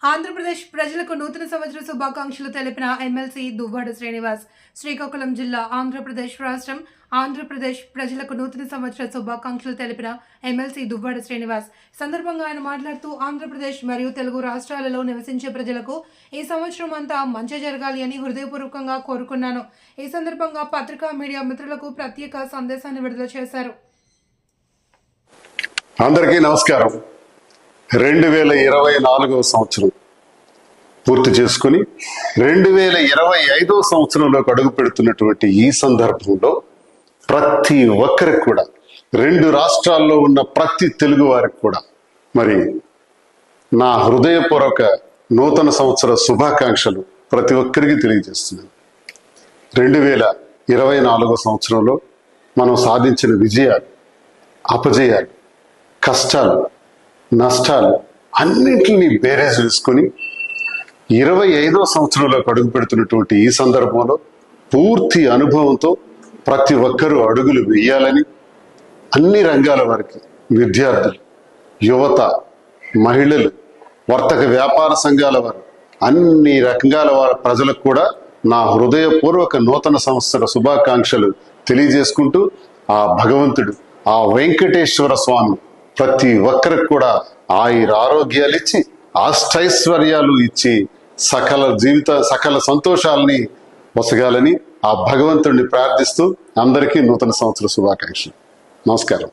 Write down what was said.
ఆంధ్రప్రదేశ్ ప్రజలకు నూతన సంవత్సర శుభాకాంక్షలు తెలిపిన ఎమ్మెల్సీ దువ్వాడ శ్రీనివాస్. శ్రీకాకుళం జిల్లా ఆంధ్రప్రదేశ్ రాష్ట్రం. ఆంధ్రప్రదేశ్ ప్రజలకు నూతన సంవత్సర శుభాకాంక్షలు తెలిపిన ఎమ్మెల్సీ దువ్వాడ శ్రీనివాస్. సందర్భంగా ఆయన మాట్లాడుతూ ఆంధ్రప్రదేశ్ మరియు తెలుగు రాష్ట్రాలలో నివసించే ప్రజలకు ఈ సంవత్సరం అంతా మంచి జరగాలి అని హృదయపూర్వకంగా కోరుకున్నాను. ఈ సందర్భంగా పత్రికా మీడియా మిత్రులకు ప్రత్యేక సందేశాన్ని విడుదల చేశారు. అందరికీ నమస్కారం. 2024వ సంవత్సరం పూర్తి చేసుకుని 2025వ సంవత్సరంలోకి అడుగు పెడుతున్నటువంటి ఈ సందర్భంలో ప్రతి ఒక్కరికి కూడా, 2 రాష్ట్రాల్లో ఉన్న ప్రతి తెలుగు వారికి కూడా మరి నా హృదయపూర్వక నూతన సంవత్సర శుభాకాంక్షలు ప్రతి ఒక్కరికి తెలియజేస్తున్నాను. 2024వ సంవత్సరంలో మనం సాధించిన విజయాలు, అపజయాలు, కష్టాలు, నష్టాలు అన్నింటినీ బేరేజ్ వేసుకొని 25వ సంవత్సరంలో అడుగు పెడుతున్నటువంటి ఈ సందర్భంలో పూర్తి అనుభవంతో ప్రతి ఒక్కరూ అడుగులు వేయాలని, అన్ని రంగాల వారికి, విద్యార్థులు, యువత, మహిళలు, వర్తక వ్యాపార సంఘాల వారు, అన్ని రకాల వారి ప్రజలకు కూడా నా హృదయపూర్వక నూతన సంవత్సర శుభాకాంక్షలు తెలియజేసుకుంటూ, ఆ భగవంతుడు, ఆ వెంకటేశ్వర స్వామి ప్రతి ఒక్కరికి కూడా ఆరోగ్యాలు ఇచ్చి, అష్టైశ్వర్యాలు ఇచ్చి, సకల సంతోషాలని వసగాలని ఆ భగవంతుడిని ప్రార్థిస్తూ అందరికీ నూతన సంవత్సర శుభాకాంక్షలు. నమస్కారం.